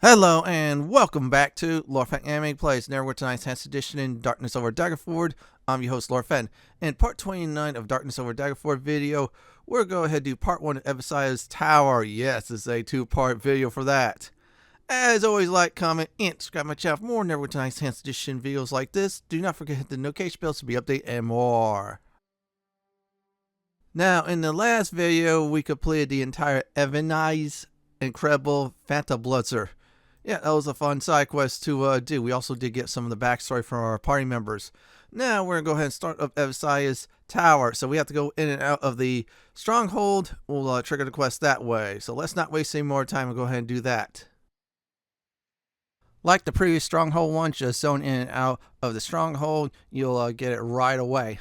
Hello and welcome back to Lorfen Anime Plays Neverwinter tonight's 10th edition in Darkness over Daggerford. I'm your host Lorfen. In part 29 of Darkness over Daggerford video, we're going to go ahead and do part 1 of Edalsaye's Tower. Yes, it's a 2-part video for that. As always, like, comment, and subscribe to my channel for more Neverwinter tonight's 10th edition videos like this. Do not forget to hit the notification bell to be updated and more. Now, in the last video, we completed the entire Evanai's incredible Fanta Bloodser. Yeah, that was a fun side quest to do. We also did get some of the backstory from our party members. Now we're going to go ahead and start up Edalsaye's Tower. So we have to go in and out of the Stronghold. We'll trigger the quest that way. So let's not waste any more time and go ahead and do that. Like the previous Stronghold one, just zone in and out of the Stronghold. You'll get it right away.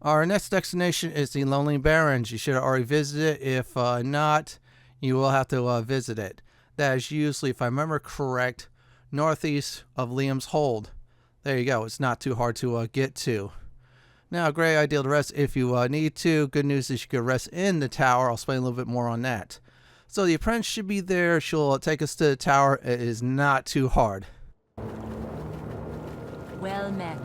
Our next destination is the Lonely Barrens. You should have already visited it. If not, you will have to visit it. That is usually, if I remember correct, northeast of Liam's Hold. There you go. It's not too hard to get to. Now, a great idea to rest if you need to. Good news is you can rest in the tower. I'll explain a little bit more on that. So the apprentice should be there. She'll take us to the tower. It is not too hard. Well met.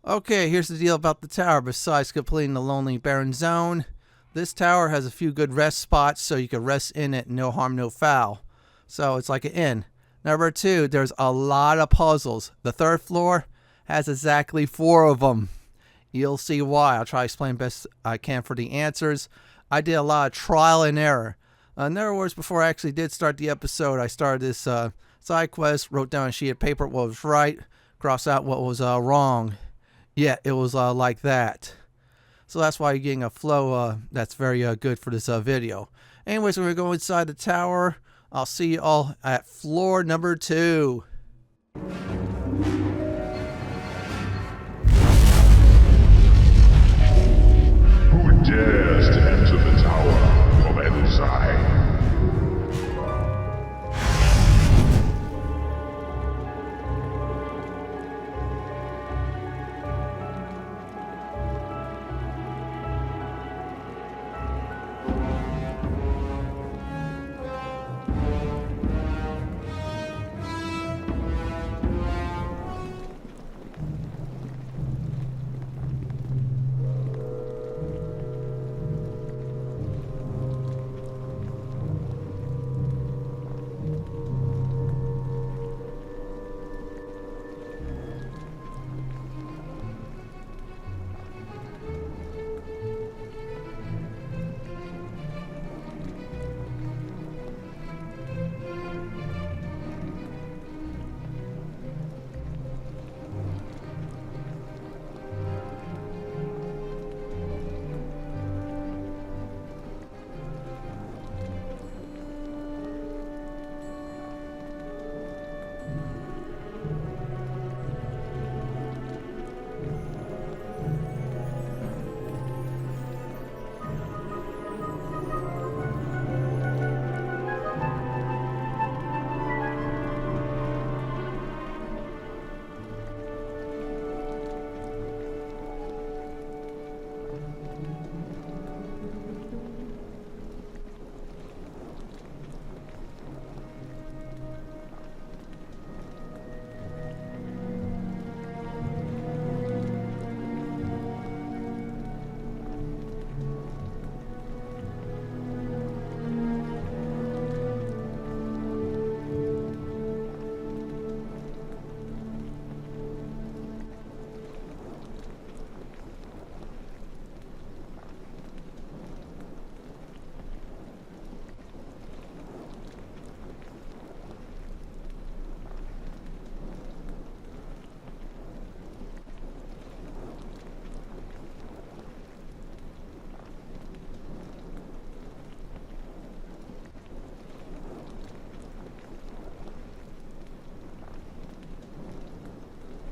Okay, here's the deal about the tower. Besides completing the Lonely Barren Zone, this tower has a few good rest spots so you can rest in it, no harm, no foul. So it's like an inn. Number 2, there's a lot of puzzles. The 3rd floor has exactly 4 of them. You'll see why. I'll try to explain best I can for the answers. I did a lot of trial and error. In other words, before I actually did start the episode, I started this side quest, wrote down a sheet of paper what was right, crossed out what was wrong. Yeah, it was like that. So that's why you're getting a flow that's very good for this video. Anyways, we're going to go inside the tower. I'll see you all at floor number 2. Who dares to enter the tower of Edalseye?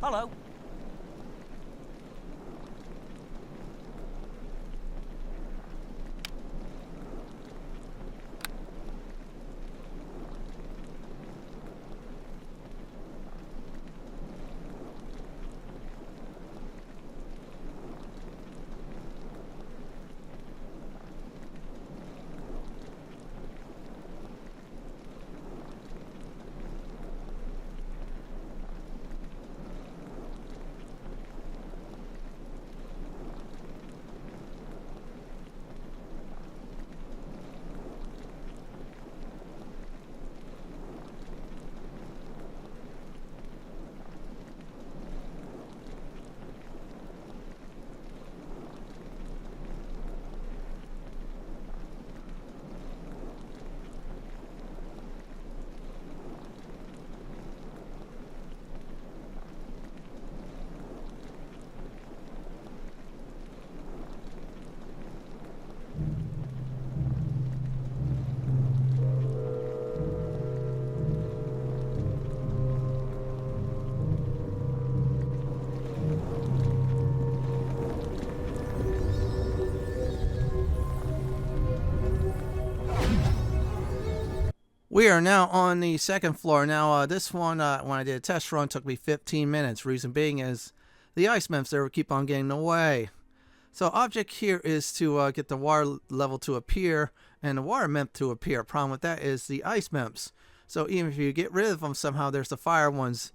Hello. We are now on the 2nd floor. Now, this one, when I did a test run, took me 15 minutes. Reason being is the ice nymphs there keep on getting away. So object here is to get the water level to appear and the water nymph to appear. Problem with that is the ice nymphs. So even if you get rid of them somehow, there's the fire ones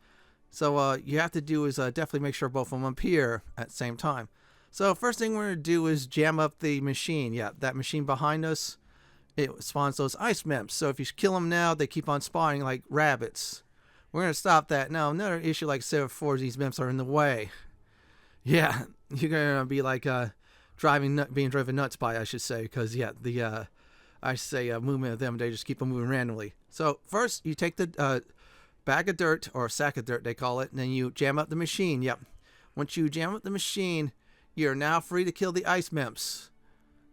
So you have to do is definitely make sure both of them appear at the same time. So first thing we're going to do is jam up the machine. Yeah, that machine behind us, it spawns those ice memps. So if you kill them now, they keep on spawning like rabbits. We're going to stop that. Now, another issue, like I said before, is these memps are in the way. Yeah, you're going to be like being driven nuts by, I should say, because, yeah, the, movement of them, they just keep on moving randomly. So first, you take the bag of dirt, or sack of dirt, they call it, and then you jam up the machine. Yep. Once you jam up the machine, you're now free to kill the ice memps.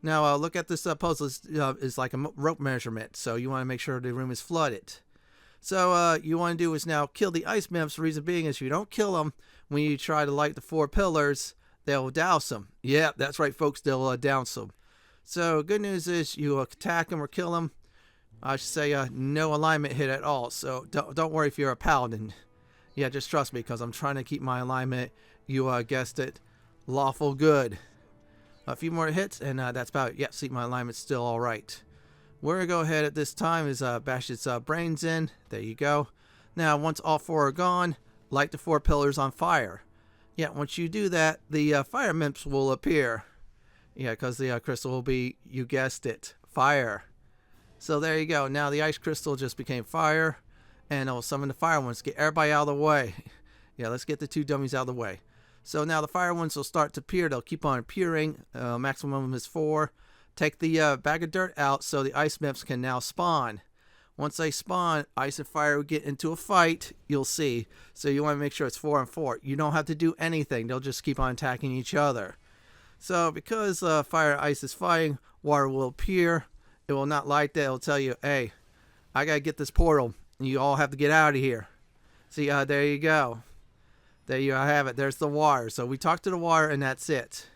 Now, look at this puzzle. It's like a rope measurement, so you want to make sure the room is flooded. So you want to do is now kill the ice memps. The reason being is if you don't kill them, when you try to light the 4 pillars, they'll douse them. Yeah, that's right, folks. They'll douse them. So good news is you attack them or kill them. I should say no alignment hit at all. So don't worry if you're a paladin. Yeah, just trust me because I'm trying to keep my alignment, you guessed it, lawful good. A few more hits and that's about it. Yeah, see, my alignment's still all right. We're going to go ahead at this time is bash its brains in. There you go. Now, once all 4 are gone, light the 4 pillars on fire. Yeah, once you do that, the fire memps will appear. Yeah, because the crystal will be, you guessed it, fire. So there you go. Now the ice crystal just became fire. And I'll summon the fire ones. Get everybody out of the way. Yeah, let's get the 2 dummies out of the way. So now the fire ones will start to appear. They'll keep on appearing. Maximum is 4. Take the bag of dirt out so the ice memps can now spawn. Once they spawn, ice and fire will get into a fight. You'll see. So you want to make sure it's 4 and 4. You don't have to do anything. They'll just keep on attacking each other. So because fire and ice is fighting, water will appear. It will not light that. It will tell you, hey, I got to get this portal. You all have to get out of here. See, there you go. There you have it. There's the water. So we talk to the water, and that's it.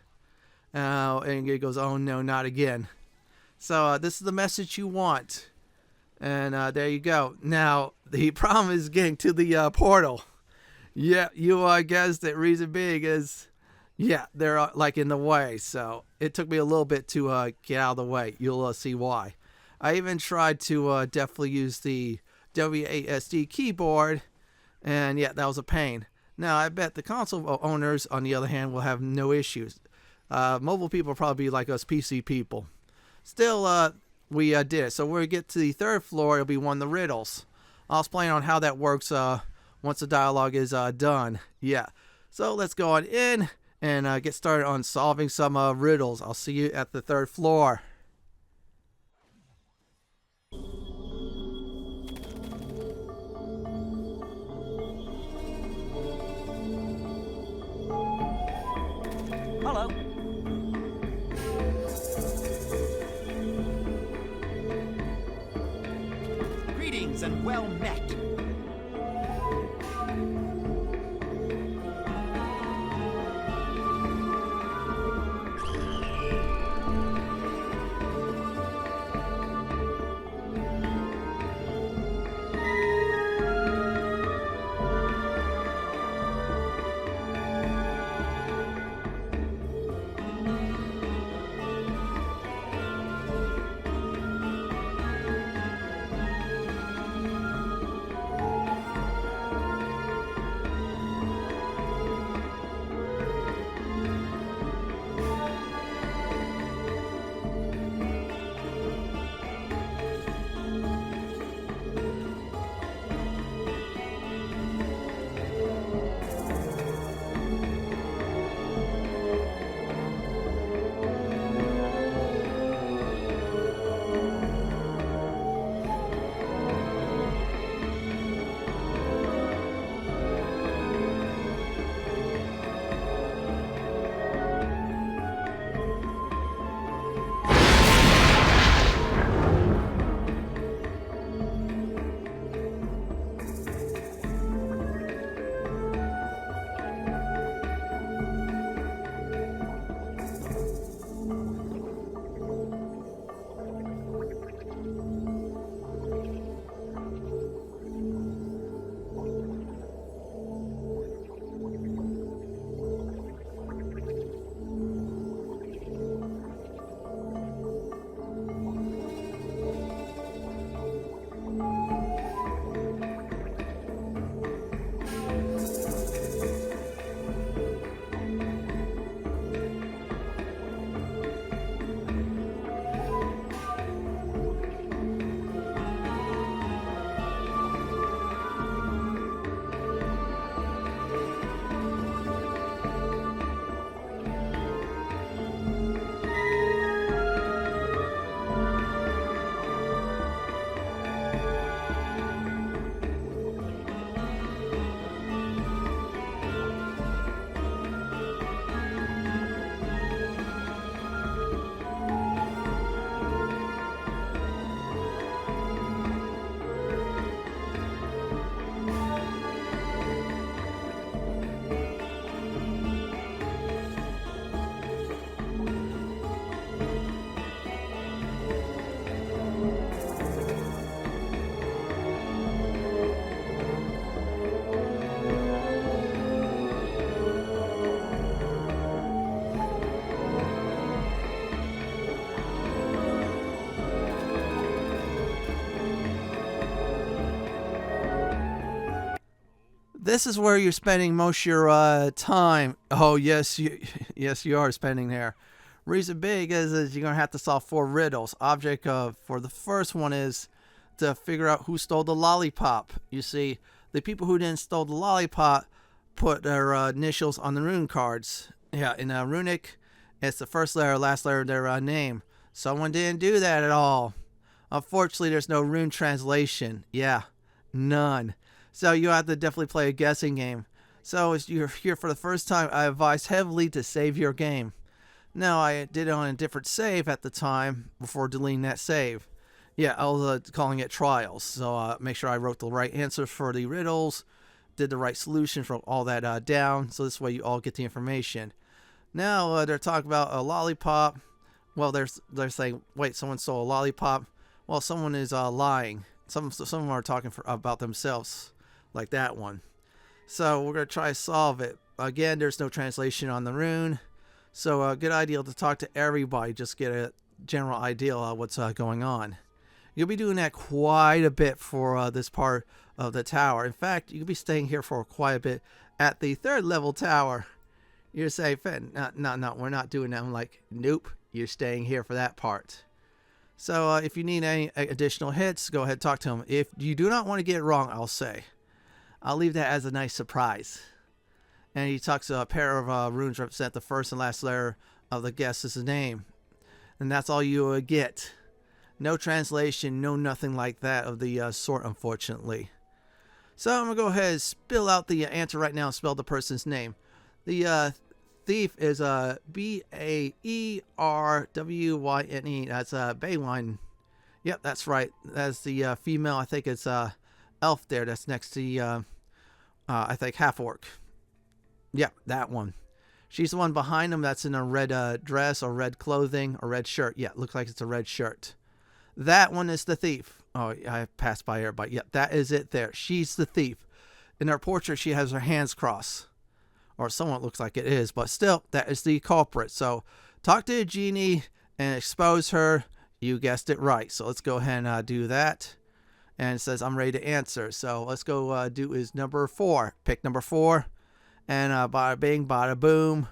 And it goes, oh, no, not again. So this is the message you want. And there you go. Now, the problem is getting to the portal. Yeah, you guessed it. Reason being is, yeah, they're like in the way. So it took me a little bit to get out of the way. You'll see why. I even tried to definitely use the WASD keyboard. And yeah, that was a pain. Now, I bet the console owners, on the other hand, will have no issues. Mobile people will probably be like us PC people. Still, we did it. So when we get to the 3rd floor, it'll be one of the riddles. I'll explain on how that works once the dialogue is done. Yeah. So let's go on in and get started on solving some riddles. I'll see you at the 3rd floor. Hello. Greetings and well met. This is where you're spending most of your time. Oh, yes, you are spending there. Reason big is you're going to have to solve 4 riddles. Object for the first one is to figure out who stole the lollipop. You see, the people who didn't stole the lollipop put their initials on the rune cards. Yeah, in runic, it's the first letter, last letter of their name. Someone didn't do that at all. Unfortunately, there's no rune translation. Yeah, none. So you have to definitely play a guessing game. So as you're here for the first time, I advise heavily to save your game. Now, I did it on a different save at the time before deleting that save. Yeah, I was calling it Trials. So make sure I wrote the right answers for the riddles, did the right solution for all that down. So this way you all get the information. Now they're talking about a lollipop. Well, they're saying, wait, someone stole a lollipop. Well, someone is lying. Some of them are talking about themselves, like that one. So we're going to try to solve it. Again, there's no translation on the rune. So a good idea to talk to everybody, just get a general idea of what's going on. You'll be doing that quite a bit for this part of the tower. In fact, you'll be staying here for quite a bit at the 3rd level tower. You're saying, Fenton, no, we're not doing that. I'm like, nope, you're staying here for that part. So if you need any additional hits, go ahead and talk to him. If you do not want to get it wrong, I'll leave that as a nice surprise. And he talks a pair of runes represent the first and last letter of the guest's name. And that's all you will get. No translation, no nothing like that of the sort, unfortunately. So I'm going to go ahead and spill out the answer right now and spell the person's name. The thief is Baerwyne. That's Baerwyne. Yep, that's right. That's the female. I think it's elf there. That's next to I think half orc. Yep, that one. She's the one behind him. That's in a red dress or red clothing or red shirt. Yeah, looks like it's a red shirt. That one is the thief. Oh, I passed by her, but yeah, that is it there. She's the thief. In her portrait, she has her hands crossed. Or somewhat looks like it is, but still, that is the culprit. So, talk to a genie and expose her. You guessed it right. So, let's go ahead and do that. And it says, I'm ready to answer. So, let's go do is number 4. Pick number 4. And bada bing, bada boom.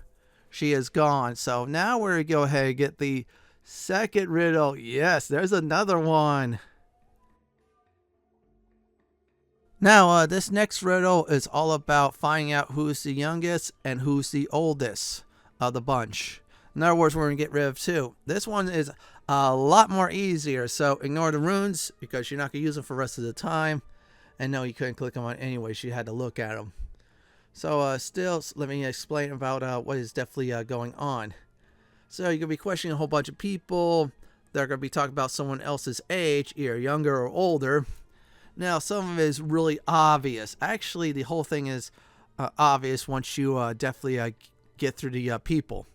She is gone. So, now we're going to go ahead and get the second riddle. Yes, there's another one. Now, this next riddle is all about finding out who's the youngest and who's the oldest of the bunch. In other words, we're going to get rid of 2. This one is a lot more easier, so ignore the runes because you're not going to use them for the rest of the time. And no, you couldn't click them on anyways. You had to look at them. So, still, let me explain about what is definitely going on. So, you're going to be questioning a whole bunch of people. They're going to be talking about someone else's age, either younger or older. Now, some of it is really obvious. Actually, the whole thing is obvious once you definitely get through the people.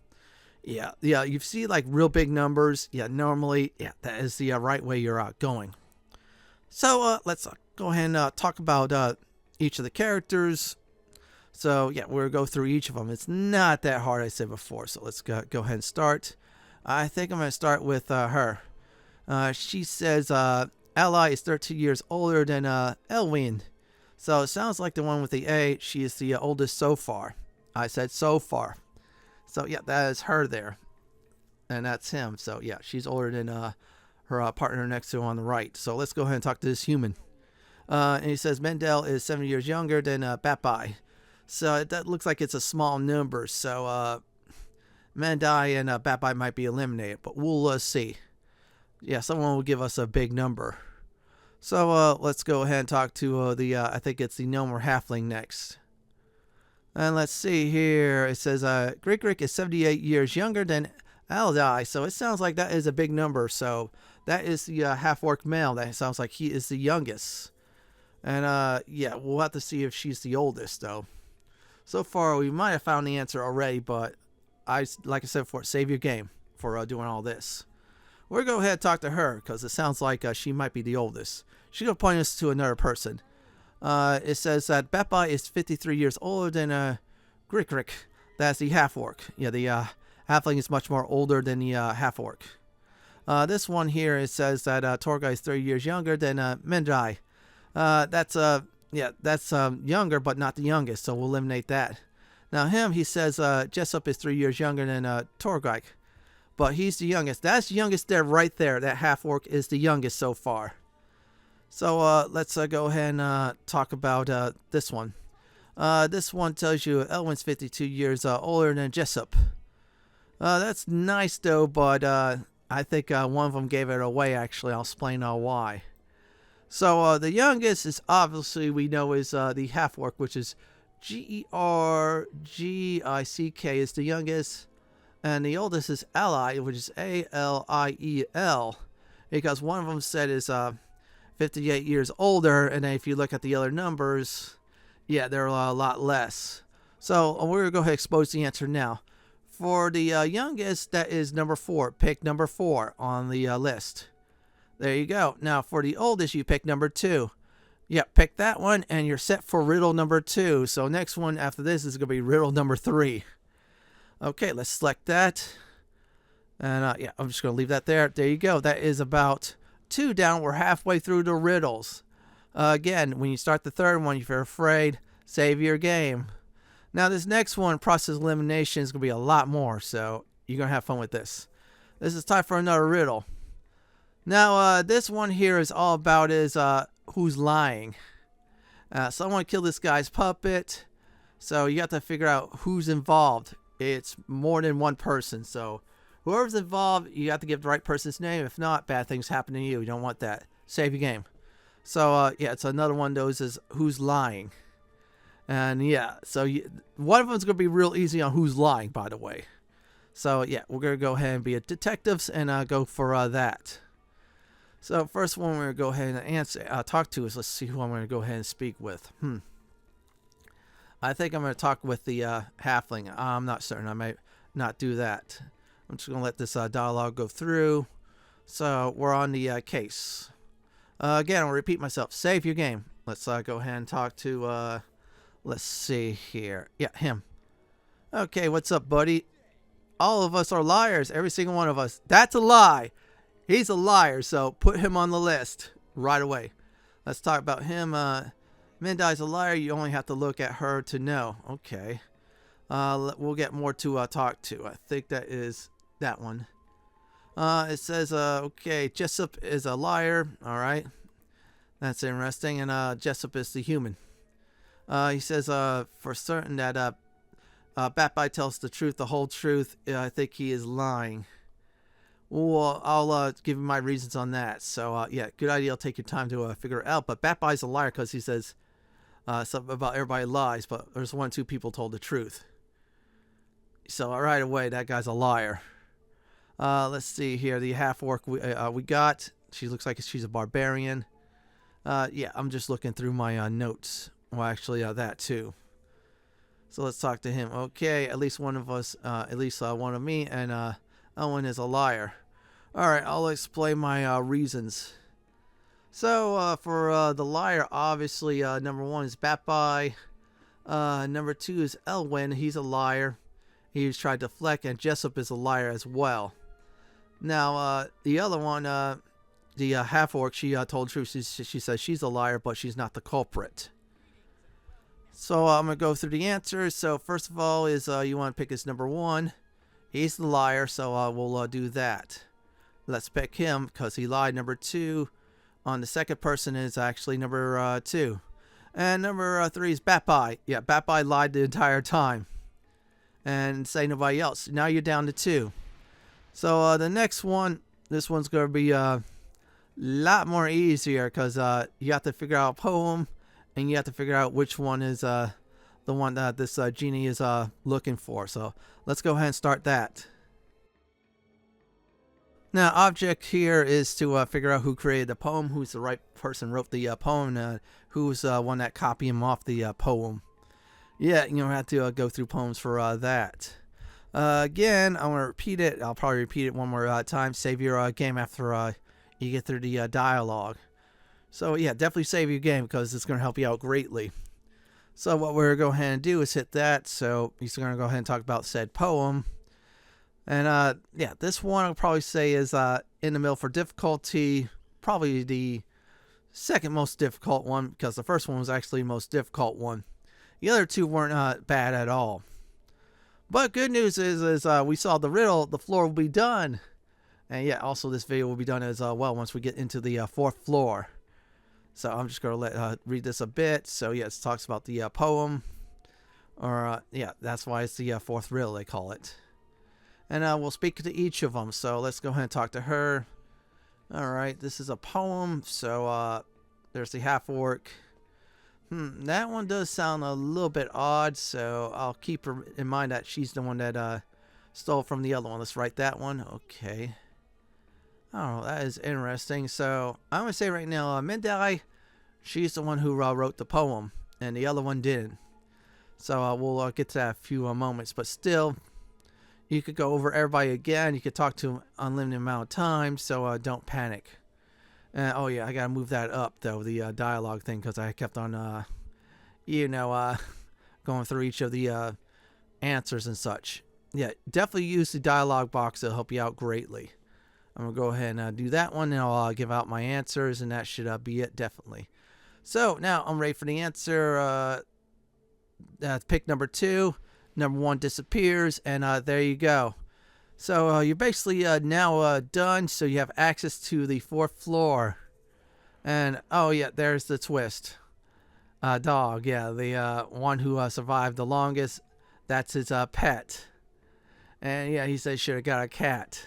Yeah, you see like real big numbers. Yeah, normally, yeah, that is the right way you're going. So, let's go ahead and talk about each of the characters. So, yeah, we'll go through each of them. It's not that hard, I said before. So, let's go ahead and start. I think I'm going to start with her. She says, Ally is 13 years older than Elwyn. So it sounds like the one with the A. She is the oldest so far. I said so far. So yeah, that is her there. And that's him. So yeah, she's older than her partner next to her on the right. So let's go ahead and talk to this human. And he says Mendel is 7 years younger than Baerwyne. So that looks like it's a small number. So Mendel and Baerwyne might be eliminated. But we'll see. Yeah, someone will give us a big number. So let's go ahead and talk to I think it's the gnome or halfling next. And let's see here. It says Gergrick is 78 years younger than Aliel. So it sounds like that is a big number. So that is the half-orc male. That sounds like he is the youngest. And yeah, we'll have to see if she's the oldest though. So far, we might have found the answer already, but like I said before, save your game for doing all this. We're going to go ahead and talk to her because it sounds like she might be the oldest. She's going to point us to another person. It says that Baerwyne is 53 years older than Gergrick. That's the half-orc. Yeah, the halfling is much more older than the half-orc. This one here, it says that Torgai is 30 years younger than Mendai. That's yeah, that's younger, but not the youngest, so we'll eliminate that. Now him, he says Jessup is 3 years younger than Torgreik, but he's the youngest. That's the youngest there, right there. That half-orc is the youngest so far. So let's go ahead and talk about this one. This one tells you Elwyn's 52 years older than Jessup. That's nice though, but I think one of them gave it away, actually. I'll explain why. So the youngest is obviously, we know, is the half-orc, which is Gergick is the youngest. And the oldest is Ally, which is Aliel. Because one of them said is 58 years older, and then if you look at the other numbers, yeah, they're a lot less. So we're going to go ahead and expose the answer now. For the youngest, that is number 4. Pick number 4 on the list. There you go. Now, for the oldest, you pick number 2. Yeah, pick that one, and you're set for riddle number 2. So next one after this is going to be riddle number 3. Okay, let's select that. And yeah, I'm just going to leave that there. There you go. That is about 2 down. We're halfway through the riddles. Again, when you start the third one, if you're afraid, save your game. Now, this next one, process elimination, is going to be a lot more. So you're going to have fun with this. This is time for another riddle. Now, this one here is all about who's lying. Someone killed this guy's puppet. So you have to figure out who's involved. It's more than one person. So whoever's involved, you have to give the right person's name. If not, bad things happen to you. You don't want that. Save your game. So, yeah, it's another one of those is who's lying. And, yeah, so one of them is going to be real easy on who's lying, by the way. So, yeah, we're going to go ahead and be detectives and go for that. So, first one we're going to go ahead and talk to is, let's see who I'm going to go ahead and speak with. I think I'm going to talk with the halfling. I'm not certain. I might not do that. I'm just going to let this dialogue go through. So, we're on the case. Again, I'll repeat myself. Save your game. Let's go ahead and talk to, let's see here. Yeah, him. Okay, what's up, buddy? All of us are liars. Every single one of us. That's a lie. He's a liar, so put him on the list right away. Let's talk about him. Mindai's a liar. You only have to look at her to know. Okay. We'll get more to talk to. I think that is that one. It says, okay, Jessup is a liar. All right. That's interesting. And Jessup is the human. He says for certain that Baerwyne tells the truth, the whole truth. I think he is lying. Well, I'll give you my reasons on that. So, yeah, good idea. I'll take your time to figure it out. But Baerwyne's a liar because he says something about everybody lies, but there's 1 or 2 people told the truth. So, right away, that guy's a liar. Let's see here. The half-orc we got. She looks like she's a barbarian. Yeah, I'm just looking through my notes. Well, actually, that too. So let's talk to him. Okay, at least one of us, at least one of me, and Owen is a liar. All right, I'll explain my reasons. So for the liar, obviously, number 1 is Baerwyne. Number 2 is Elwyn. He's a liar. He's tried to deflect, and Jessup is a liar as well. Now, the other one, the half-orc, she told the truth. She says she's a liar, but she's not the culprit. So I'm going to go through the answers. So first of all is you want to pick his number 1. He's the liar, so we'll do that. Let's pick him because he lied. Number 2 on the second person is actually number 2. And number 3 is Baerwyne. Yeah, Baerwyne lied the entire time. And say nobody else. Now you're down to 2. So the next one, this one's going to be a lot more easier because you have to figure out a poem and you have to figure out which one is the one that this genie is looking for. So let's go ahead and start that. Now, object here is to figure out who created the poem, who's the right person wrote the poem, who's one that copied him off the poem. Yeah, you don't have to go through poems for that. Again, I want to repeat it. I'll probably repeat it one more time. Save your game after you get through the dialogue. So, yeah, definitely save your game because it's going to help you out greatly. So, what we're going to go ahead and do is hit that. So, he's going to go ahead and talk about said poem. And, yeah, this one I'll probably say is in the middle for difficulty. Probably the second most difficult one, because the first one was actually the most difficult one. The other two weren't bad at all. But good news is we solved the riddle. The floor will be done. And yeah, also this video will be done as well once we get into the 4th floor. So I'm just going to read this a bit. So yeah, it talks about the poem. Or yeah, that's why it's the 4th riddle, they call it. And we'll speak to each of them. So let's go ahead and talk to her. Alright, this is a poem. So there's the half-orc. That one does sound a little bit odd, so I'll keep her in mind that she's the one that stole from the other one. Let's write that one. Okay. Oh, that is interesting. So I'm going to say right now, Mendai, she's the one who wrote the poem, and the other one didn't. So we'll get to that in a few moments. But still, you could go over everybody again. You could talk to them unlimited amount of time, so don't panic. Oh yeah, I gotta move that up though, the dialogue thing, because I kept on, going through each of the answers and such. Yeah, definitely use the dialogue box. It'll help you out greatly. I'm gonna go ahead and do that one, and I'll give out my answers, and that should be it, definitely. So now I'm ready for the answer. Pick number 2. Number 1 disappears, and there you go. So you're basically now done, so you have access to the 4th floor. And oh yeah, there's the twist. Dog, yeah, the one who survived the longest, that's his pet. And yeah, he said should have got a cat.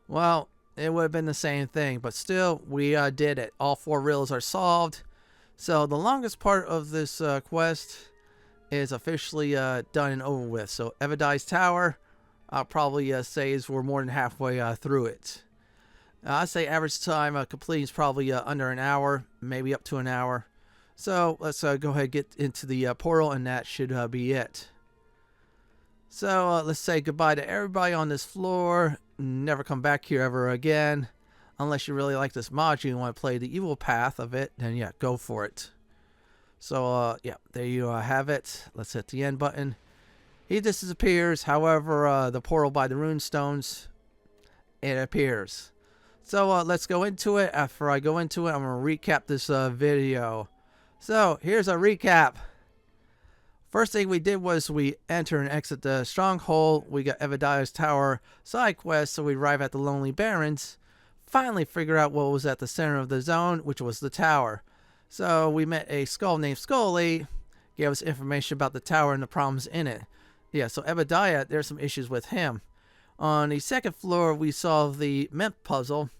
Well, it would have been the same thing, but still, we did it. All 4 riddles are solved. So the longest part of this quest is officially done and over with. So Edalseye Tower, I'll probably say is we're more than halfway through it. I'd say average time completing is probably under an hour, maybe up to an hour. So let's go ahead and get into the portal, and that should be it. So let's say goodbye to everybody on this floor. Never come back here ever again. Unless you really like this module and want to play the evil path of it, then yeah, go for it. So yeah, there you have it. Let's hit the end button. He disappears. However, the portal by the runestones, it appears. So let's go into it. After I go into it, I'm going to recap this video. So here's a recap. First thing we did was we enter and exit the Stronghold. We got Edalseye Tower side quest, so we arrive at the Lonely Barrens. Finally figure out what was at the center of the zone, which was the tower. So we met a skull named Skully, gave us information about the tower and the problems in it. Yeah, so Edalseye, there's some issues with him. On the 2nd floor, we solved the Mep puzzle.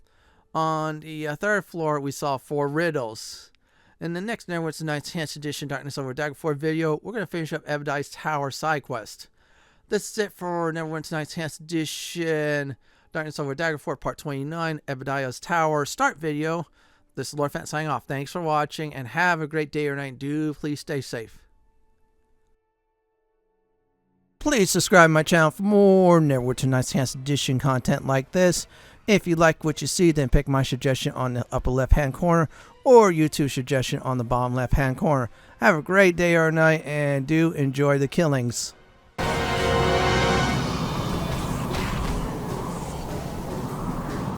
On the 3rd floor, we solved 4 riddles. In the next Neverwinter Enhanced Edition Darkness over Daggerford video, we're going to finish up Edalseye Tower side quest. This is it for Neverwinter Enhanced Edition Darkness over Daggerford Part 29, Edalseye Tower start video. This is Lord Fenton signing off. Thanks for watching, and have a great day or night. Do please stay safe. Please subscribe to my channel for more Neverwinter Enhanced Edition content like this. If you like what you see, then pick my suggestion on the upper left hand corner, or YouTube suggestion on the bottom left hand corner. Have a great day or night, and do enjoy the killings.